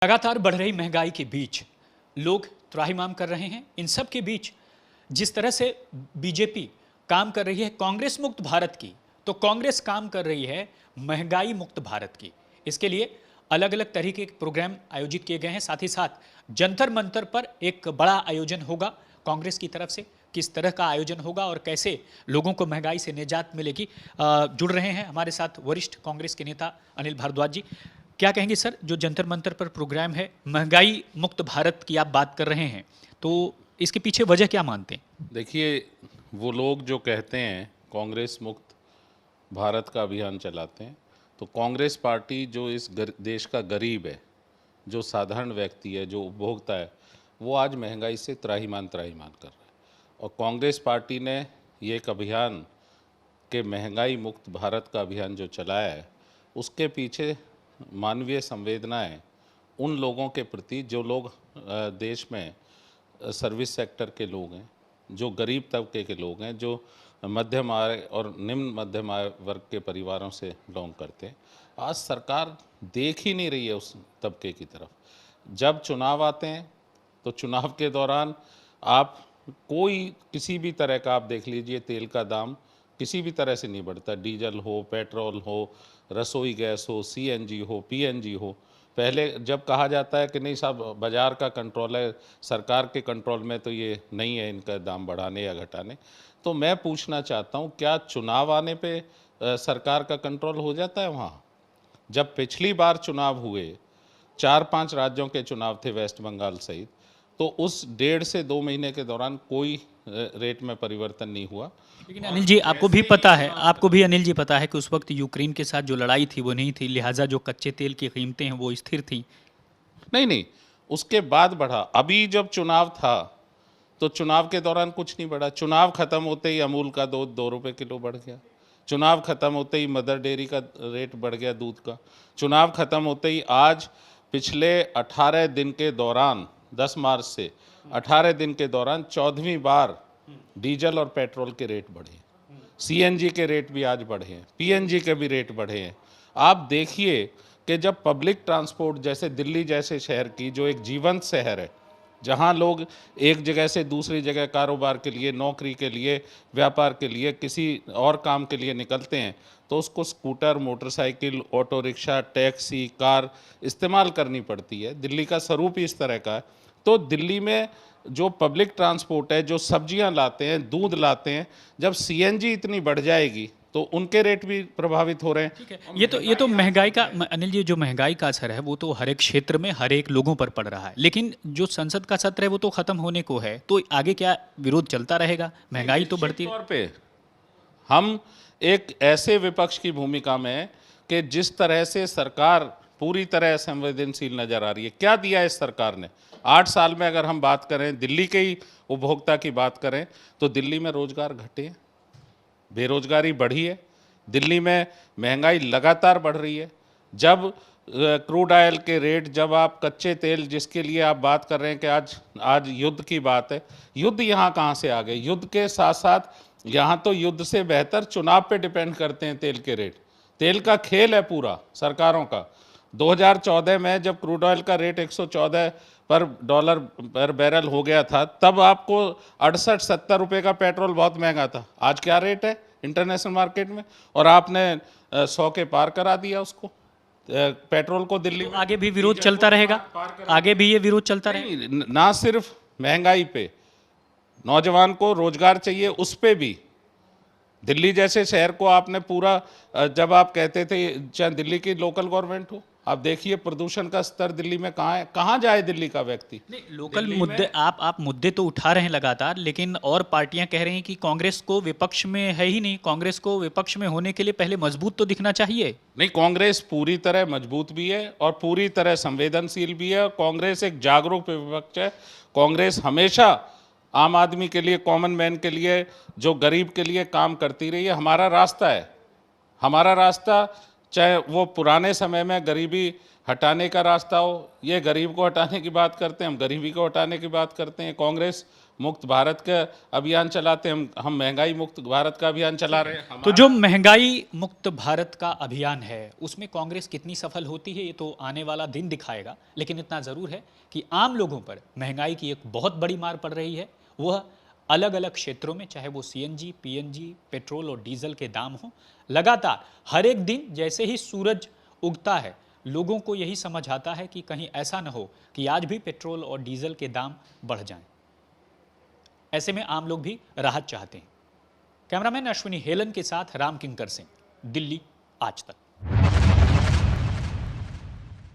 लगातार बढ़ रही महंगाई के बीच लोग त्राहिमाम कर रहे हैं। इन सब के बीच जिस तरह से बीजेपी काम कर रही है कांग्रेस मुक्त भारत की, तो कांग्रेस काम कर रही है महंगाई मुक्त भारत की। इसके लिए अलग अलग तरीके के प्रोग्राम आयोजित किए गए हैं। साथ ही साथ जंतर मंतर पर एक बड़ा आयोजन होगा कांग्रेस की तरफ से। किस तरह का आयोजन होगा और कैसे लोगों को महंगाई से निजात मिलेगी, जुड़ रहे हैं हमारे साथ वरिष्ठ कांग्रेस के नेता अनिल भारद्वाज जी। क्या कहेंगे सर, जो जंतर मंतर पर प्रोग्राम है महंगाई मुक्त भारत की आप बात कर रहे हैं, तो इसके पीछे वजह क्या मानते हैं? देखिए, वो लोग जो कहते हैं कांग्रेस मुक्त भारत का अभियान चलाते हैं, तो कांग्रेस पार्टी जो इस देश का गरीब है, जो साधारण व्यक्ति है, जो उपभोक्ता है, वो आज महंगाई से त्राहिमाम कर रहा है। और कांग्रेस पार्टी ने ये एक अभियान के महंगाई मुक्त भारत का अभियान जो चलाया है, उसके पीछे मानवीय संवेदनाएं उन लोगों के प्रति जो लोग देश में सर्विस सेक्टर के लोग हैं, जो गरीब तबके के लोग हैं, जो मध्यम आय और निम्न मध्यम आय वर्ग के परिवारों से बिलोंग करते हैं। आज सरकार देख ही नहीं रही है उस तबके की तरफ। जब चुनाव आते हैं तो चुनाव के दौरान आप कोई किसी भी तरह का आप देख लीजिए, तेल का दाम किसी भी तरह से नहीं बढ़ता। डीजल हो, पेट्रोल हो, रसोई गैस हो, सीएनजी हो, पीएनजी हो। पहले जब कहा जाता है कि नहीं साहब बाज़ार का कंट्रोल है, सरकार के कंट्रोल में, तो ये नहीं है इनका दाम बढ़ाने या घटाने। तो मैं पूछना चाहता हूँ, क्या चुनाव आने पे सरकार का कंट्रोल हो जाता है वहाँ? जब पिछली बार चुनाव हुए, 4-5 राज्यों के चुनाव थे वेस्ट बंगाल सहित, तो उस 1.5 से 2 महीने के दौरान कोई रेट में परिवर्तन नहीं हुआ। लेकिन अनिल जी, आपको भी पता है, आपको भी अनिल जी पता है कि उस वक्त यूक्रेन के साथ जो लड़ाई थी वो नहीं थी, लिहाजा जो कच्चे तेल की कीमतें हैं वो स्थिर थी। नहीं, उसके बाद बढ़ा। अभी जब चुनाव था तो चुनाव के दौरान कुछ नहीं बढ़ा। चुनाव खत्म होते ही अमूल का दूध 2 रुपये किलो बढ़ गया। चुनाव खत्म होते ही मदर डेयरी का रेट बढ़ गया दूध का। चुनाव खत्म होते ही आज पिछले 18 दिन के दौरान, 10 मार्च से 18 दिन के दौरान 14वीं बार डीजल और पेट्रोल के रेट बढ़े। सीएनजी के रेट भी आज बढ़े हैं, पीएनजी के भी रेट बढ़े हैं। आप देखिए कि जब पब्लिक ट्रांसपोर्ट, जैसे दिल्ली जैसे शहर की जो एक जीवंत शहर है, जहां लोग एक जगह से दूसरी जगह कारोबार के लिए, नौकरी के लिए, व्यापार के लिए, किसी और काम के लिए निकलते हैं, तो उसको scooter, motorcycle, auto rickshaw, taxi, car इस्तेमाल करनी पड़ती है। दिल्ली का स्वरूप ही इस तरह का है। तो दिल्ली में जो पब्लिक ट्रांसपोर्ट है, जो सब्जियां लाते हैं, दूध लाते हैं, जब सीएनजी इतनी बढ़ जाएगी तो उनके रेट भी प्रभावित हो रहे हैं। ठीक है, ये तो महंगाई का, अनिल जी, जो महंगाई का असर है वो तो हर एक क्षेत्र में हर एक लोगों पर पड़ रहा है। लेकिन जो संसद का सत्र है वो तो खत्म होने को है, तो आगे क्या विरोध चलता रहेगा? महंगाई तो बढ़ती है। तौर पे हम एक ऐसे विपक्ष की भूमिका में हैं कि जिस तरह से सरकार पूरी तरह संवेदनशील नजर आ रही है। क्या दिया इस सरकार ने 8 साल में? अगर हम बात करें दिल्ली के ही उपभोक्ता की बात करें, तो दिल्ली में रोजगार घटे हैं, बेरोजगारी बढ़ी है, दिल्ली में महंगाई लगातार बढ़ रही है। जब क्रूड ऑयल के रेट, जब आप कच्चे तेल, जिसके लिए आप बात कर रहे हैं कि आज युद्ध की बात है, युद्ध यहाँ कहाँ से आ गए? युद्ध के साथ साथ यहाँ तो युद्ध से बेहतर चुनाव पे डिपेंड करते हैं तेल के रेट। तेल का खेल है पूरा सरकारों का। 2014 में जब क्रूड ऑयल का रेट 114 पर डॉलर पर बैरल हो गया था, तब आपको 68-70 रुपये का पेट्रोल बहुत महंगा था। आज क्या रेट है इंटरनेशनल मार्केट में? और आपने 100 के पार करा दिया उसको, पेट्रोल को दिल्ली में। आगे भी विरोध चलता रहेगा, आगे भी ये विरोध चलता रहेगा। ना सिर्फ महंगाई पे, नौजवान को रोजगार चाहिए, उस पे भी। दिल्ली जैसे शहर को आपने पूरा, जब आप कहते थे चाहे दिल्ली की लोकल गवर्नमेंट हो, आप देखिए प्रदूषण का स्तर दिल्ली में कहाँ है। कहाँ जाए दिल्ली का व्यक्ति? नहीं, लोकल मुद्दे, आप मुद्दे तो उठा रहे हैं लगातार, लेकिन और पार्टियां कह रही हैं कि कांग्रेस को विपक्ष में है ही नहीं। कांग्रेस को विपक्ष में होने के लिए पहले मजबूत तो दिखना चाहिए। नहीं, कांग्रेस पूरी तरह मजबूत भी है और पूरी तरह संवेदनशील भी है। कांग्रेस एक जागरूक विपक्ष है। कांग्रेस हमेशा आम आदमी के लिए, कॉमन मैन के लिए, जो गरीब के लिए काम करती रही है। हमारा रास्ता है, हमारा रास्ता, चाहे वो पुराने समय में गरीबी हटाने का रास्ता हो, ये गरीब को हटाने की बात करते हैं, हम गरीबी को हटाने की बात करते हैं। कांग्रेस मुक्त भारत का अभियान चलाते हैं, हम महंगाई मुक्त भारत का अभियान चला रहे हैं। तो जो महंगाई मुक्त भारत का अभियान है उसमें कांग्रेस कितनी सफल होती है ये तो आने वाला दिन दिखाएगा, लेकिन इतना ज़रूर है कि आम लोगों पर महंगाई की एक बहुत बड़ी मार पड़ रही है। वह अलग अलग क्षेत्रों में, चाहे वो सीएनजी, पीएनजी, पेट्रोल और डीजल के दाम हों, लगातार हर एक दिन जैसे ही सूरज उगता है लोगों को यही समझ आता है कि कहीं ऐसा न हो कि आज भी पेट्रोल और डीजल के दाम बढ़ जाएं। ऐसे में आम लोग भी राहत चाहते हैं। कैमरामैन अश्विनी हेलन के साथ राम किंकर सिंह, दिल्ली आज तक।